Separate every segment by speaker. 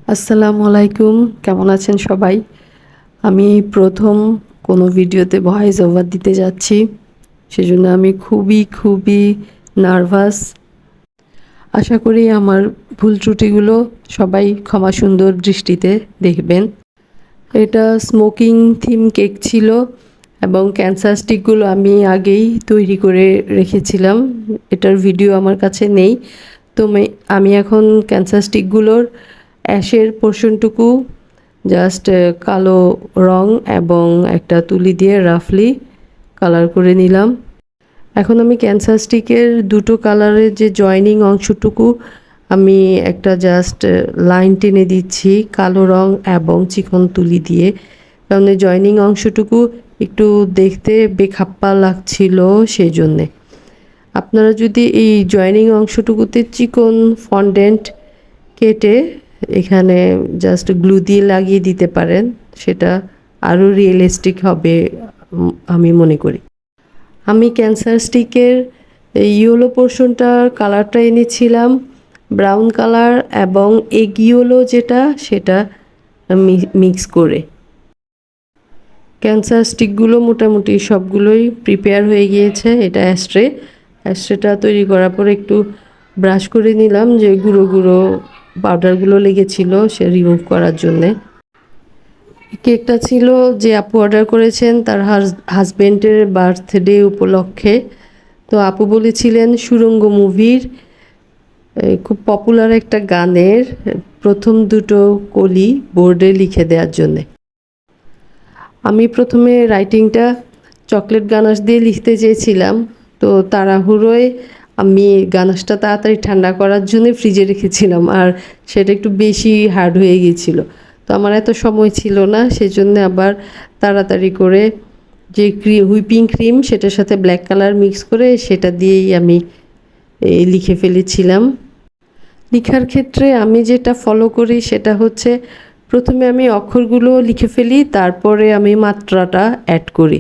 Speaker 1: আসসালামু আলাইকুম, কেমন আছেন সবাই? আমি প্রথম কোনো ভিডিওতে ভয়েস ওভার দিতে যাচ্ছি, সেজন্য আমি খুবই নার্ভাস। আশা করি আমার ভুল ত্রুটিগুলো সবাই ক্ষমা সুন্দর দৃষ্টিতে দেখবেন। এটা স্মোকিং থিম কেক ছিল এবং ক্যান্সার স্টিকগুলো আমি আগেই তৈরি করে রেখেছিলাম। এটার ভিডিও আমার কাছে নেই। তো আমি এখন ক্যান্সার স্টিকগুলোর অ্যাশের পোর্শনটুকু জাস্ট কালো রং এবং একটা তুলি দিয়ে রাফলি কালার করে নিলাম। এখন আমি ক্যান্সার স্টিকের দুটো কালারের যে জয়েনিং অংশটুকু আমি একটা জাস্ট লাইন টেনে দিচ্ছি কালো রং এবং চিকন তুলি দিয়ে, কারণ এই জয়েনিং অংশটুকু একটু দেখতে বেখাপ্পা লাগছিল সেই জন্যে। আপনারা যদি এই জয়েনিং অংশটুকুতে চিকন ফন্ডেন্ট কেটে এখানে জাস্ট গ্লু দিয়ে লাগিয়ে দিতে পারেন, সেটা আরও রিয়েলিস্টিক হবে আমি মনে করি। আমি ক্যান্সার স্টিকের ইয়েলো পোর্শনটার কালারটা এনেছিলাম ব্রাউন কালার এবং এগ ইয়েলো যেটা সেটা মিক্স করে। ক্যান্সার স্টিকগুলো মোটামুটি সবগুলোই প্রিপেয়ার হয়ে গিয়েছে। এটা অ্যাস্ট্রেটা তৈরি করার পর একটু ব্রাশ করে নিলাম যে গুঁড়ো গুঁড়ো পাউডারগুলো লেগেছিল সে রিমুভ করার জন্যে। কেকটা ছিল যে আপু অর্ডার করেছেন তার হাজব্যান্ডের বার্থডে উপলক্ষে। তো আপু বলেছিলেন সুড়ঙ্গ মুভির খুব পপুলার একটা গানের প্রথম দুটো কলি বোর্ডে লিখে দেওয়ার জন্যে। আমি প্রথমে রাইটিংটা চকলেট গানাশ দিয়ে লিখতে চেয়েছিলাম, তো তাড়াহুড়োয় আমি গানাশটা তাড়াতাড়ি ঠান্ডা করার জন্য ফ্রিজে রেখেছিলাম, আর সেটা একটু বেশি হার্ড হয়ে গিয়েছিল। তো আমার এত সময় ছিল না, সেজন্য আবার তাড়াতাড়ি করে যে হুইপিং ক্রিম সেটার সাথে ব্ল্যাক কালার মিক্স করে সেটা দিয়েই আমি লিখে ফেলেছিলাম। লেখার ক্ষেত্রে আমি যেটা ফলো করি সেটা হচ্ছে প্রথমে আমি অক্ষরগুলো লিখে ফেলি, তারপরে আমি মাত্রাটা অ্যাড করি।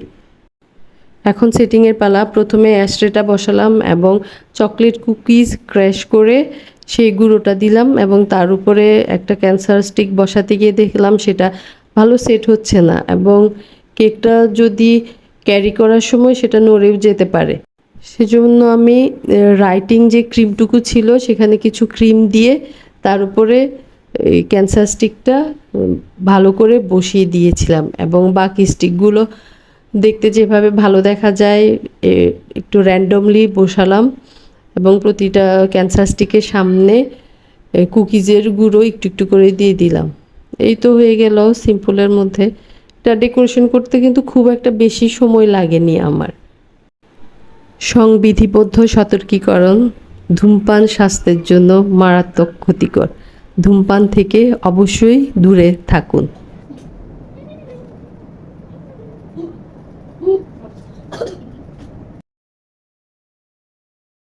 Speaker 1: এখন সেটিংয়ের পালা। প্রথমে অ্যাশট্রেটা বসালাম এবং চকলেট কুকিজ ক্র্যাশ করে সেই গুঁড়োটা দিলাম এবং তার উপরে একটা ক্যান্সার স্টিক বসাতে গিয়ে দেখলাম সেটা ভালো সেট হচ্ছে না এবং কেকটা যদি ক্যারি করার সময় সেটা নড়েও যেতে পারে। সেজন্য আমি রাইটিং যে ক্রিমটুকু ছিল সেখানে কিছু ক্রিম দিয়ে তার উপরে এই ক্যান্সার স্টিকটা ভালো করে বসিয়ে দিয়েছিলাম এবং বাকি স্টিকগুলো দেখতে যেভাবে ভালো দেখা যায় একটু র্যান্ডমলি বসালাম এবং প্রতিটা ক্যান্সার স্টিকের সামনে কুকিজের গুঁড়ো একটু একটু করে দিয়ে দিলাম। এই তো হয়ে গেল সিম্পলের মধ্যে। এটা ডেকোরেশন করতে কিন্তু খুব একটা বেশি সময় লাগেনি আমার। সংবিধিবদ্ধ সতর্কীকরণ: ধূমপান স্বাস্থ্যের জন্য মারাত্মক ক্ষতিকর। ধূমপান থেকে অবশ্যই দূরে থাকুন।